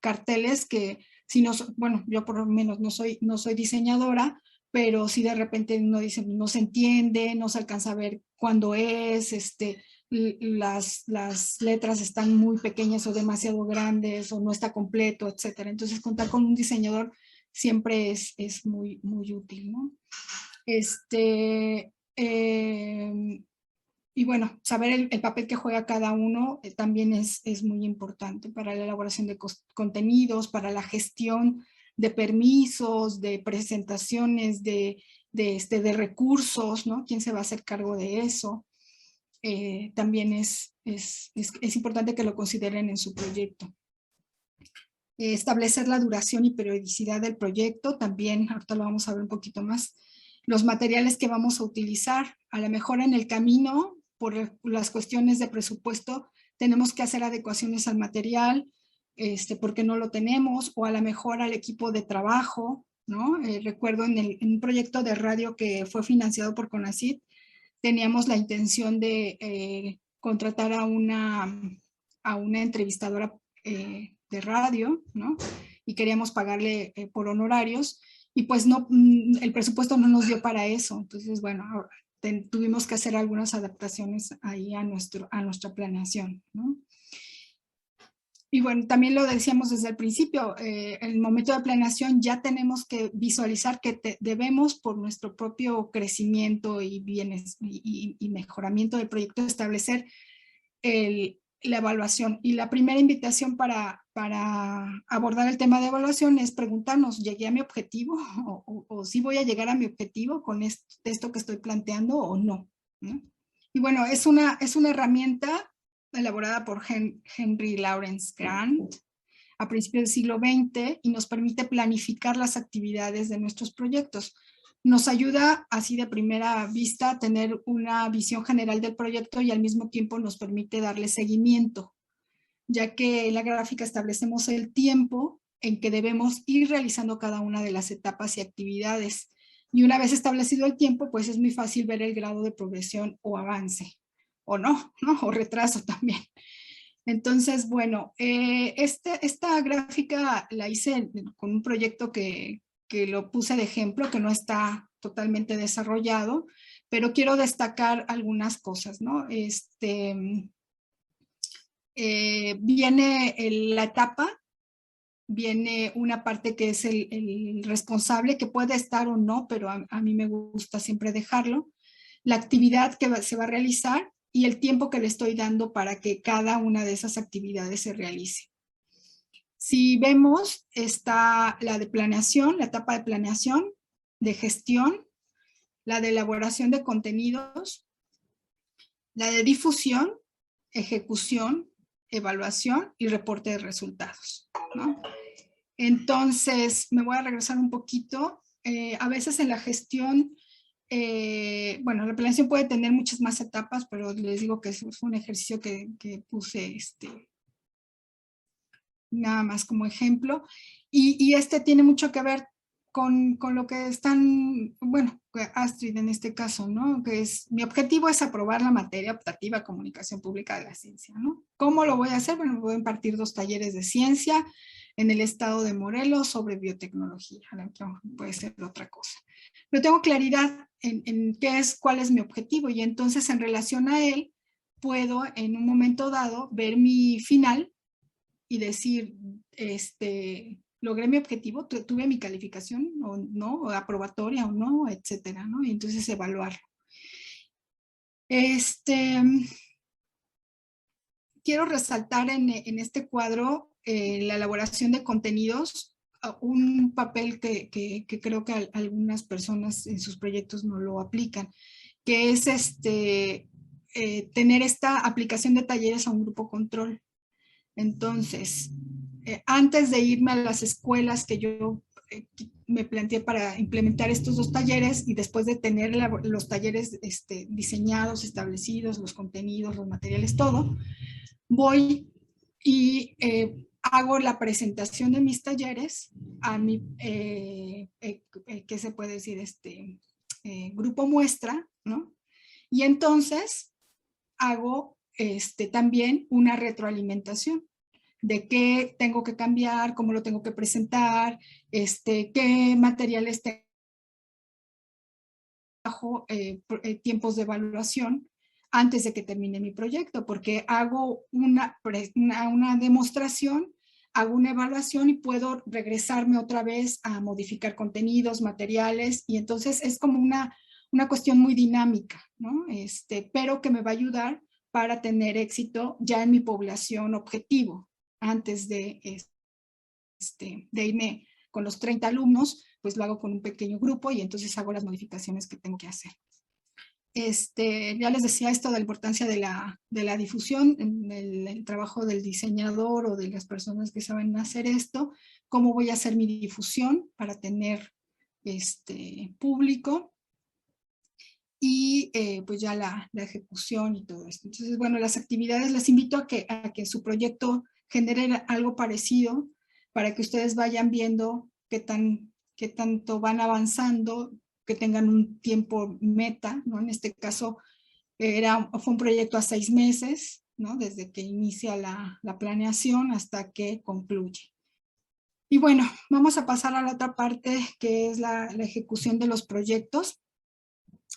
S1: carteles que, si no, bueno, yo por lo menos no soy diseñadora, pero si de repente uno dice, no se entiende, no se alcanza a ver cuándo es, las letras están muy pequeñas o demasiado grandes o no está completo, etcétera. Entonces, contar con un diseñador siempre es muy, muy útil, ¿no? Y bueno, saber el papel que juega cada uno también es muy importante para la elaboración de contenidos, para la gestión de permisos, de presentaciones, de recursos, ¿no? ¿Quién se va a hacer cargo de eso? También es importante que lo consideren en su proyecto. Establecer la duración y periodicidad del proyecto, también ahorita lo vamos a ver un poquito más. Los materiales que vamos a utilizar, a lo mejor en el camino, por las cuestiones de presupuesto, tenemos que hacer adecuaciones al material, porque no lo tenemos, o a lo mejor al equipo de trabajo, ¿no? Recuerdo en un proyecto de radio que fue financiado por CONACYT, teníamos la intención de contratar a una entrevistadora de radio, ¿no? Y queríamos pagarle por honorarios, y pues no, el presupuesto no nos dio para eso. Entonces, bueno, tuvimos que hacer algunas adaptaciones ahí a nuestra planeación, ¿no? Y bueno, también lo decíamos desde el principio, en el momento de planeación ya tenemos que visualizar que debemos, por nuestro propio crecimiento y bienes y mejoramiento del proyecto, establecer la evaluación. Y la primera invitación para abordar el tema de evaluación es preguntarnos, ¿llegué a mi objetivo? ¿O sí voy a llegar a mi objetivo con esto que estoy planteando o no? ¿No? Y bueno, es una herramienta elaborada por Henry Lawrence Grant a principios del siglo XX y nos permite planificar las actividades de nuestros proyectos. Nos ayuda así de primera vista a tener una visión general del proyecto y al mismo tiempo nos permite darle seguimiento, ya que en la gráfica establecemos el tiempo en que debemos ir realizando cada una de las etapas y actividades. Y una vez establecido el tiempo, pues es muy fácil ver el grado de progresión o avance, o no, o retraso también. Entonces, bueno, esta gráfica la hice con un proyecto que lo puse de ejemplo, que no está totalmente desarrollado, pero quiero destacar algunas cosas, ¿no? Viene la etapa, viene una parte que es el responsable, que puede estar o no, pero a mí me gusta siempre dejarlo. La actividad que se va a realizar y el tiempo que le estoy dando para que cada una de esas actividades se realice. Si vemos, está la de planeación, la etapa de planeación, de gestión, la de elaboración de contenidos, la de difusión, ejecución, evaluación y reporte de resultados, ¿no? Entonces, me voy a regresar un poquito. A veces en la gestión, bueno, la planeación puede tener muchas más etapas, pero les digo que es un ejercicio que puse nada más como ejemplo. Y tiene mucho que ver con lo que están, bueno, Astrid en este caso, ¿no? Que es, mi objetivo es aprobar la materia optativa Comunicación Pública de la Ciencia, ¿no? ¿Cómo lo voy a hacer? Bueno, voy a impartir 2 talleres de ciencia en el estado de Morelos sobre biotecnología, ¿no? Puede ser otra cosa. Pero tengo claridad en cuál es mi objetivo, y entonces en relación a él puedo en un momento dado ver mi final y decir, logré mi objetivo, tuve mi calificación o no, o aprobatoria o no, etcétera, ¿no? Y entonces evaluarlo. Quiero resaltar en este cuadro la elaboración de contenidos, un papel que creo que algunas personas en sus proyectos no lo aplican, que es tener esta aplicación de talleres a un grupo control. Entonces, antes de irme a las escuelas que yo me planteé para implementar estos 2 talleres, y después de tener los talleres diseñados, establecidos, los contenidos, los materiales, todo, voy y hago la presentación de mis talleres a mi, ¿qué se puede decir? Grupo muestra, ¿no? Y entonces hago también una retroalimentación de qué tengo que cambiar, cómo lo tengo que presentar, qué materiales tengo, tiempos de evaluación, antes de que termine mi proyecto, porque hago una demostración, hago una evaluación y puedo regresarme otra vez a modificar contenidos, materiales, y entonces es como una cuestión muy dinámica, ¿no? Pero que me va a ayudar para tener éxito ya en mi población objetivo, antes de irme con los 30 alumnos, pues lo hago con un pequeño grupo y entonces hago las modificaciones que tengo que hacer. Ya les decía esto de la importancia de la difusión, en el trabajo del diseñador o de las personas que saben hacer esto, cómo voy a hacer mi difusión para tener público y pues ya la ejecución y todo esto. Entonces, bueno, las actividades, les invito a que su proyecto genere algo parecido para que ustedes vayan viendo qué tanto van avanzando, que tengan un tiempo meta, ¿no? En este caso fue un proyecto a 6 meses, ¿no? Desde que inicia la planeación hasta que concluye. Y bueno, vamos a pasar a la otra parte que es la ejecución de los proyectos.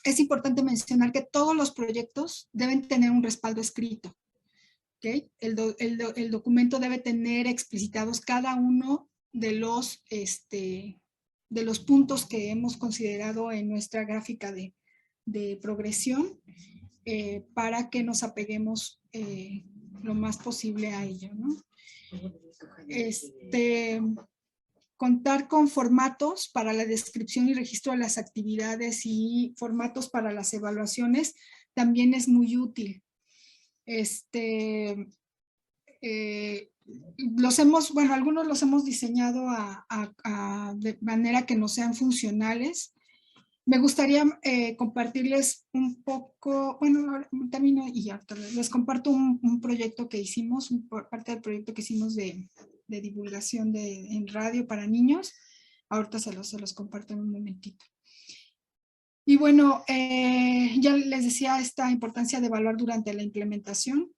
S1: Es importante mencionar que todos los proyectos deben tener un respaldo escrito. ¿Okay? El documento debe tener explicitados cada uno de los puntos que hemos considerado en nuestra gráfica de progresión para que nos apeguemos lo más posible a ello, ¿no? Contar con formatos para la descripción y registro de las actividades y formatos para las evaluaciones también es muy útil. Algunos los hemos diseñado de manera que no sean funcionales. Me gustaría compartirles un poco, bueno, termino y ya les comparto un proyecto que hicimos, parte del proyecto que hicimos de divulgación en radio para niños. Ahorita se los comparto en un momentito. Y bueno, ya les decía esta importancia de evaluar durante la implementación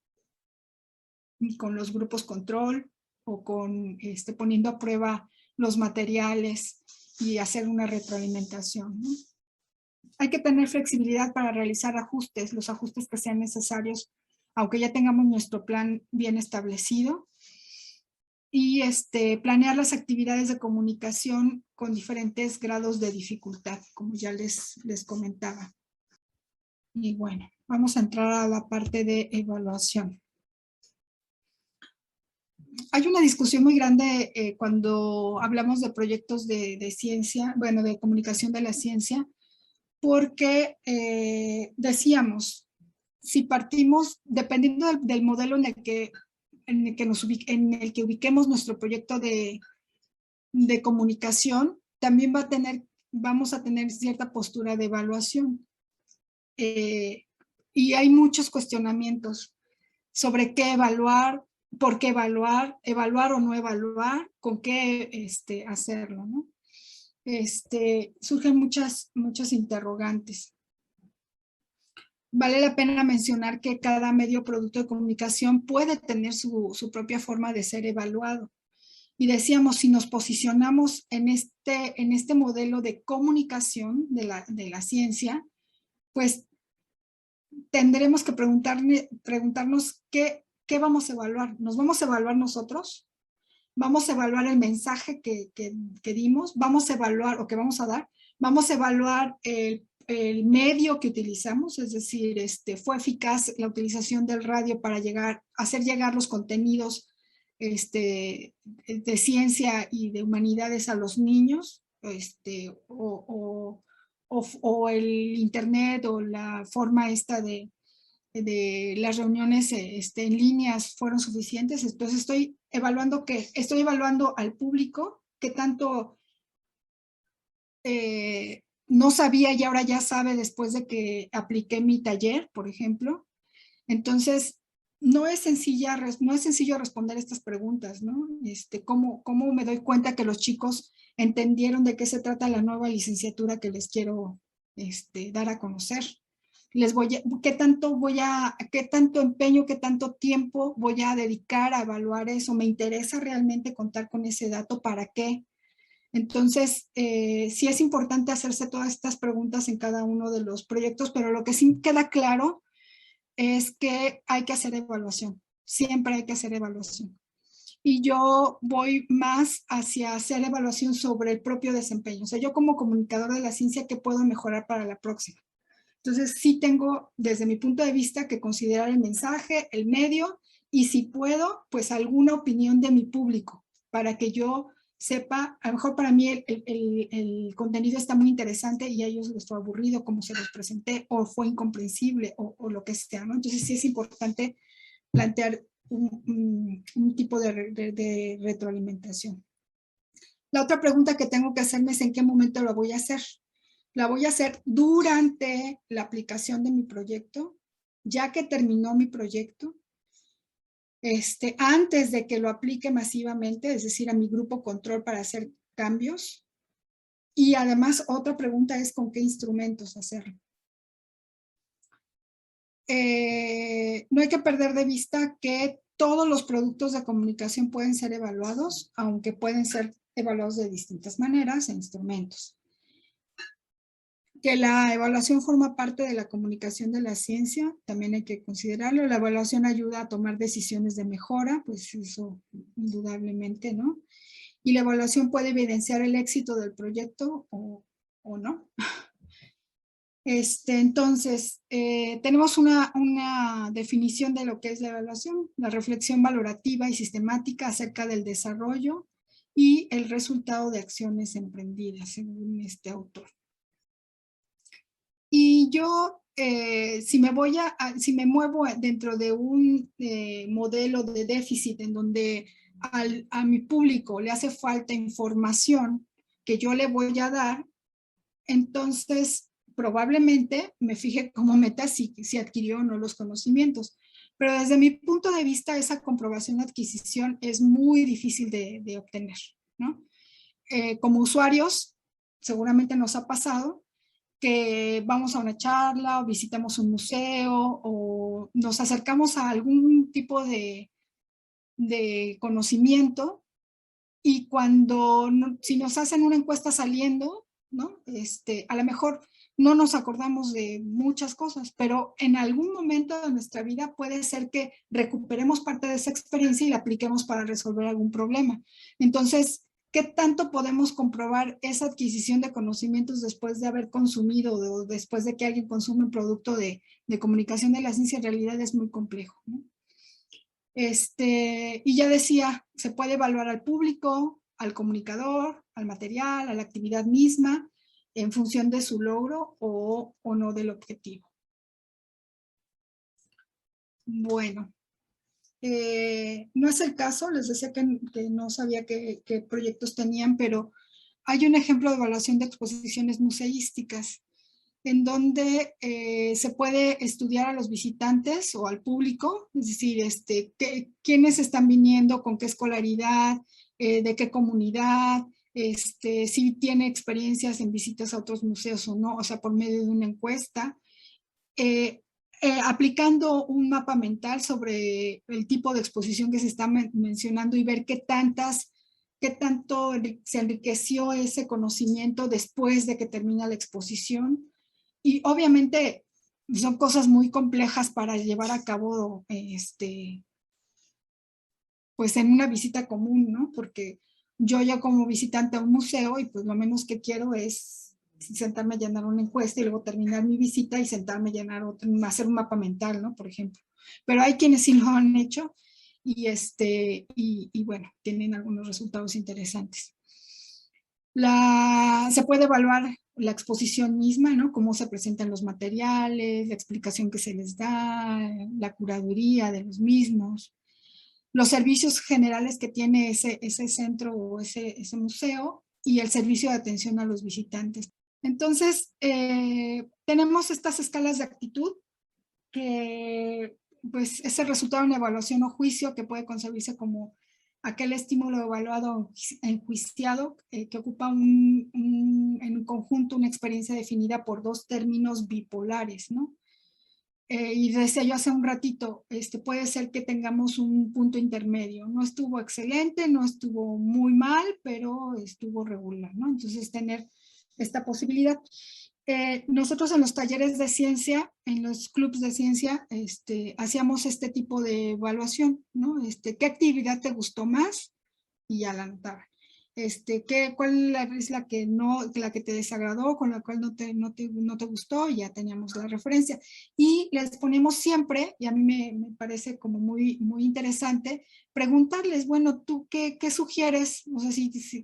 S1: con los grupos control o con poniendo a prueba los materiales y hacer una retroalimentación, ¿no? Hay que tener flexibilidad para realizar ajustes, los ajustes que sean necesarios, aunque ya tengamos nuestro plan bien establecido. Y planear las actividades de comunicación con diferentes grados de dificultad, como ya les comentaba. Y bueno, vamos a entrar a la parte de evaluación. Hay una discusión muy grande cuando hablamos de proyectos de ciencia, bueno, de comunicación de la ciencia, porque decíamos, si partimos, dependiendo del modelo en el que ubiquemos nuestro proyecto de comunicación, también vamos a tener cierta postura de evaluación. Y hay muchos cuestionamientos sobre qué evaluar, por qué evaluar o no evaluar, con qué hacerlo, ¿no? Surgen muchas interrogantes. Vale la pena mencionar que cada medio o producto de comunicación puede tener su propia forma de ser evaluado. Y decíamos, si nos posicionamos en este modelo de comunicación de la ciencia, pues tendremos que preguntarnos qué vamos a evaluar. ¿Nos vamos a evaluar nosotros? ¿Vamos a evaluar el mensaje que dimos? ¿Vamos a evaluar o que vamos a dar? ¿Vamos a evaluar el medio que utilizamos? Es decir, ¿fue eficaz la utilización del radio para hacer llegar los contenidos de ciencia y de humanidades a los niños? O el internet o la forma esta de las reuniones en líneas fueron suficientes. Entonces estoy evaluando al público que tanto no sabía y ahora ya sabe después de que apliqué mi taller, por ejemplo. Entonces, no es sencillo responder estas preguntas, ¿no? ¿Cómo me doy cuenta que los chicos entendieron de qué se trata la nueva licenciatura que les quiero dar a conocer? ¿Qué tanto empeño, qué tanto tiempo voy a dedicar a evaluar eso? ¿Me interesa realmente contar con ese dato? ¿Para qué? Entonces, sí es importante hacerse todas estas preguntas en cada uno de los proyectos, pero lo que sí queda claro es que hay que hacer evaluación, siempre hay que hacer evaluación. Y yo voy más hacia hacer evaluación sobre el propio desempeño. O sea, yo como comunicador de la ciencia, ¿qué puedo mejorar para la próxima? Entonces, sí tengo, desde mi punto de vista, que considerar el mensaje, el medio, y si puedo, pues alguna opinión de mi público, para que yo sepa, a lo mejor para mí el contenido está muy interesante y a ellos les fue aburrido como se los presenté, o fue incomprensible, o lo que sea, ¿no? Entonces, sí es importante plantear un tipo de retroalimentación. La otra pregunta que tengo que hacerme es en qué momento lo voy a hacer. La voy a hacer durante la aplicación de mi proyecto, ya que terminó mi proyecto, antes de que lo aplique masivamente, es decir, a mi grupo control para hacer cambios. Y además, otra pregunta es con qué instrumentos hacerlo. No hay que perder de vista que todos los productos de comunicación pueden ser evaluados, aunque pueden ser evaluados de distintas maneras e instrumentos. Que la evaluación forma parte de la comunicación de la ciencia, también hay que considerarlo. La evaluación ayuda a tomar decisiones de mejora, pues eso indudablemente, ¿no? Y la evaluación puede evidenciar el éxito del proyecto o no. Entonces, tenemos una definición de lo que es la evaluación, la reflexión valorativa y sistemática acerca del desarrollo y el resultado de acciones emprendidas, según este autor. Y yo, si me muevo dentro de un modelo de déficit en donde a mi público le hace falta información que yo le voy a dar, entonces probablemente me fije como meta si adquirió o no los conocimientos. Pero desde mi punto de vista, esa comprobación de adquisición es muy difícil de obtener, ¿no? Como usuarios, seguramente nos ha pasado que vamos a una charla o visitamos un museo o nos acercamos a algún tipo de conocimiento y cuando, si nos hacen una encuesta saliendo, ¿no? A lo mejor no nos acordamos de muchas cosas, pero en algún momento de nuestra vida puede ser que recuperemos parte de esa experiencia y la apliquemos para resolver algún problema. Entonces, ¿qué tanto podemos comprobar esa adquisición de conocimientos después de haber consumido o después de que alguien consume un producto de comunicación de la ciencia? En realidad es muy complejo, ¿no? Y ya decía, se puede evaluar al público, al comunicador, al material, a la actividad misma, en función de su logro o no del objetivo. Bueno, no es el caso, les decía que no sabía qué proyectos tenían, pero hay un ejemplo de evaluación de exposiciones museísticas en donde se puede estudiar a los visitantes o al público, es decir, quiénes están viniendo, con qué escolaridad, de qué comunidad, si tiene experiencias en visitas a otros museos o no, o sea, por medio de una encuesta, aplicando un mapa mental sobre el tipo de exposición que se está mencionando y ver qué tanto se enriqueció ese conocimiento después de que termina la exposición. Y obviamente son cosas muy complejas para llevar a cabo, pues en una visita común, ¿no? Porque yo ya como visitante a un museo y pues lo menos que quiero es sentarme a llenar una encuesta y luego terminar mi visita y sentarme a llenar otra, hacer un mapa mental, ¿no? Por ejemplo. Pero hay quienes sí lo han hecho y, y bueno, tienen algunos resultados interesantes. Se puede evaluar la exposición misma, ¿no? Cómo se presentan los materiales, la explicación que se les da, la curaduría de los mismos, los servicios generales que tiene ese centro o ese museo y el servicio de atención a los visitantes. Entonces, tenemos estas escalas de actitud que pues es el resultado de una evaluación o juicio que puede concebirse como aquel estímulo evaluado enjuiciado que ocupa en un conjunto una experiencia definida por dos términos bipolares, ¿no? Y decía yo hace un ratito, puede ser que tengamos un punto intermedio. No estuvo excelente, no estuvo muy mal, pero estuvo regular, ¿no? Entonces tener esta posibilidad. Nosotros en los talleres de ciencia, en los clubs de ciencia, hacíamos este tipo de evaluación, ¿no? ¿Qué actividad te gustó más? Y ya la anotaba. ¿Cuál es la que no, la que te desagradó, con la cual no te gustó? Y ya teníamos la referencia. Y les ponemos siempre, y a mí me parece como muy, muy interesante, preguntarles, bueno, ¿tú qué sugieres? O sea,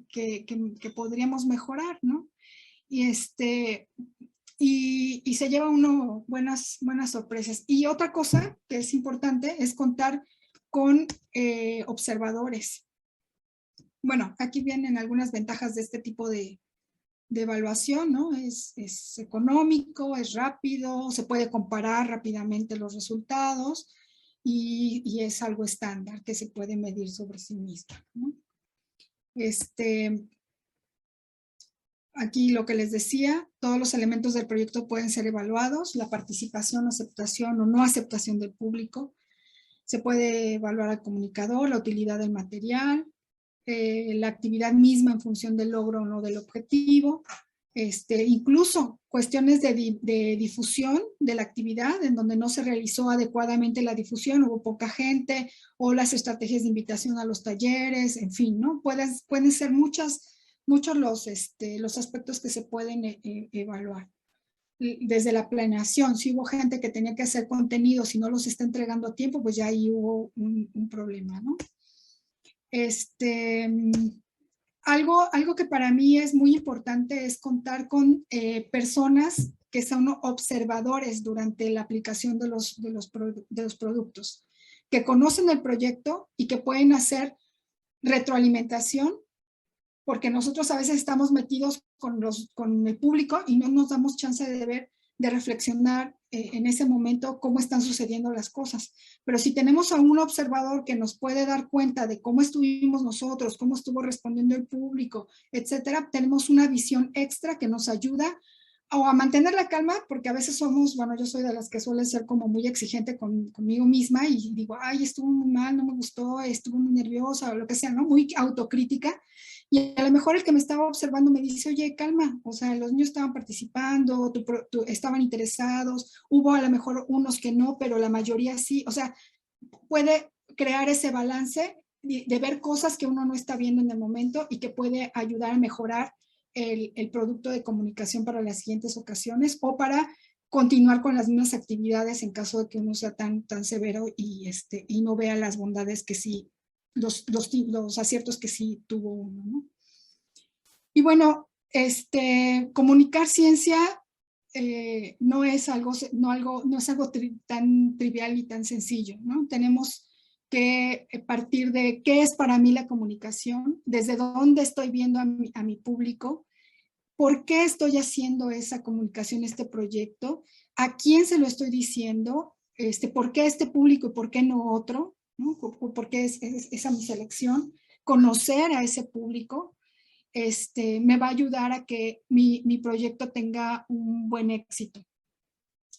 S1: que podríamos mejorar, ¿no? Y y se lleva uno buenas sorpresas. Y otra cosa que es importante es contar con observadores. Bueno, aquí vienen algunas ventajas de este tipo de evaluación, ¿no? Es económico, es rápido, se puede comparar rápidamente los resultados y es algo estándar que se puede medir sobre sí mismo, ¿no? Aquí lo que les decía, todos los elementos del proyecto pueden ser evaluados, la participación, aceptación o no aceptación del público. Se puede evaluar al comunicador, la utilidad del material, la actividad misma en función del logro o no del objetivo, incluso cuestiones de difusión de la actividad en donde no se realizó adecuadamente la difusión, hubo poca gente, o las estrategias de invitación a los talleres, en fin, ¿no? Pueden ser muchos los aspectos que se pueden evaluar. Desde la planeación, si hubo gente que tenía que hacer contenidos y no los está entregando a tiempo, pues ya ahí hubo un problema, ¿no? Algo que para mí es muy importante es contar con personas que son observadores durante la aplicación de los productos, que conocen el proyecto y que pueden hacer retroalimentación, porque nosotros a veces estamos metidos con el público y no nos damos chance de ver, de reflexionar en ese momento cómo están sucediendo las cosas. Pero si tenemos a un observador que nos puede dar cuenta de cómo estuvimos nosotros, cómo estuvo respondiendo el público, etcétera, tenemos una visión extra que nos ayuda o a mantener la calma, porque a veces bueno, yo soy de las que suele ser como muy exigente conmigo misma y digo, ay, estuvo muy mal, no me gustó, estuvo muy nerviosa o lo que sea, ¿no? Muy autocrítica. Y a lo mejor el que me estaba observando me dice, oye, calma, o sea, los niños estaban participando, estaban interesados, hubo a lo mejor unos que no, pero la mayoría sí, o sea, puede crear ese balance de ver cosas que uno no está viendo en el momento y que puede ayudar a mejorar el producto de comunicación para las siguientes ocasiones o para continuar con las mismas actividades en caso de que uno sea tan severo y no vea las bondades que sí, los aciertos que sí tuvo uno, ¿no? Y bueno, comunicar ciencia no es algo tan trivial y tan sencillo, ¿no? Tenemos que partir de qué es para mí la comunicación, desde dónde estoy viendo a mi público, por qué estoy haciendo esa comunicación, este proyecto, a quién se lo estoy diciendo, por qué este público y por qué no otro, ¿no? ¿Por qué esa mi selección? Conocer a ese público me va a ayudar a que mi proyecto tenga un buen éxito.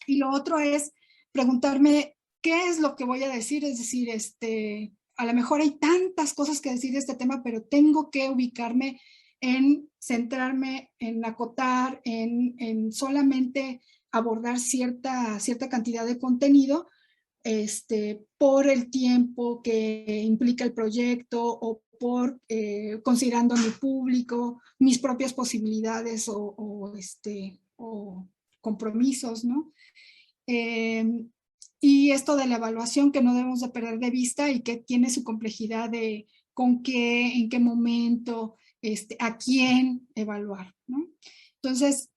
S1: Y lo otro es preguntarme qué es lo que voy a decir, es decir, a lo mejor hay tantas cosas que decir de este tema, pero tengo que ubicarme en centrarme, en acotar, en solamente abordar cierta cantidad de contenido, por el tiempo que implica el proyecto o por considerando mi público, mis propias posibilidades o compromisos, ¿no? Y esto de la evaluación que no debemos de perder de vista y que tiene su complejidad de con qué, en qué momento, a quién evaluar, ¿no? Entonces,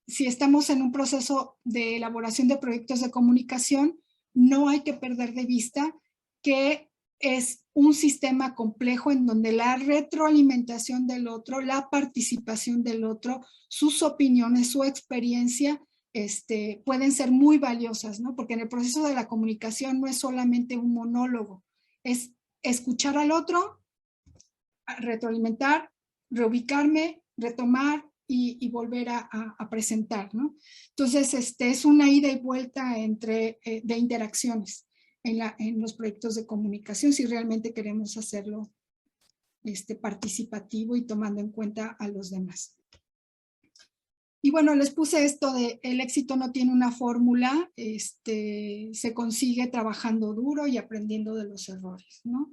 S1: si estamos en un proceso de elaboración de proyectos de comunicación, no hay que perder de vista que es un sistema complejo en donde la retroalimentación del otro, la participación del otro, sus opiniones, su experiencia, pueden ser muy valiosas, ¿no? Porque en el proceso de la comunicación no es solamente un monólogo, es escuchar al otro, retroalimentar, reubicarme, retomar y volver a presentar, ¿no? Entonces, es una ida y vuelta de interacciones en los proyectos de comunicación si realmente queremos hacerlo participativo y tomando en cuenta a los demás. Y bueno, les puse esto de el éxito no tiene una fórmula, se consigue trabajando duro y aprendiendo de los errores, ¿no?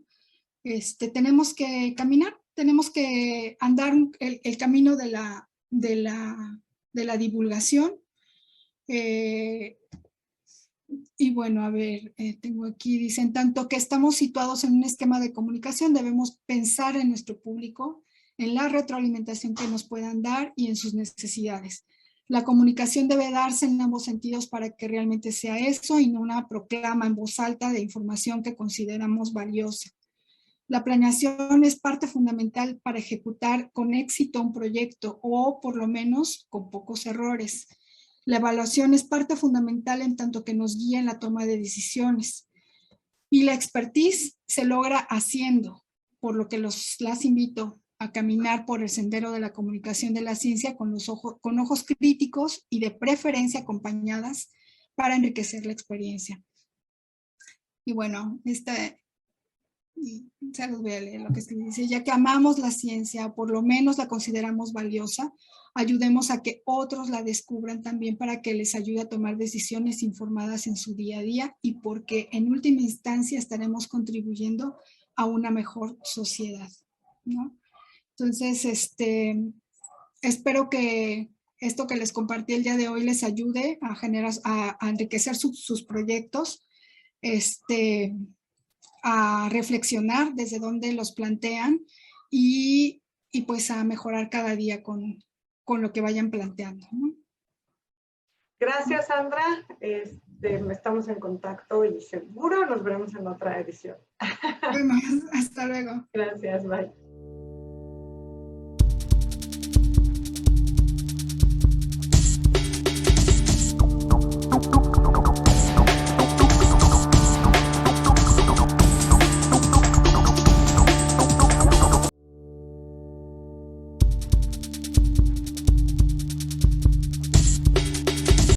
S1: Tenemos que caminar, tenemos que andar el camino de la divulgación. Y bueno, a ver, tengo aquí, dicen, tanto que estamos situados en un esquema de comunicación, debemos pensar en nuestro público, en la retroalimentación que nos puedan dar y en sus necesidades. La comunicación debe darse en ambos sentidos para que realmente sea eso y no una proclama en voz alta de información que consideramos valiosa. La planeación es parte fundamental para ejecutar con éxito un proyecto o por lo menos con pocos errores. La evaluación es parte fundamental en tanto que nos guía en la toma de decisiones. Y la expertise se logra haciendo, por lo que las invito a caminar por el sendero de la comunicación de la ciencia con ojos críticos y de preferencia acompañadas para enriquecer la experiencia. Y bueno, se los voy a leer lo que dice, ya que amamos la ciencia, por lo menos la consideramos valiosa, ayudemos a que otros la descubran también para que les ayude a tomar decisiones informadas en su día a día y porque en última instancia estaremos contribuyendo a una mejor sociedad, ¿no? Entonces, espero que esto que les compartí el día de hoy les ayude a generar, a enriquecer sus proyectos, a reflexionar desde dónde los plantean y pues a mejorar cada día con lo que vayan planteando, ¿no?
S2: Gracias, Sandra. Estamos en contacto y seguro nos veremos en otra edición.
S1: Bueno, hasta luego.
S2: Gracias, bye.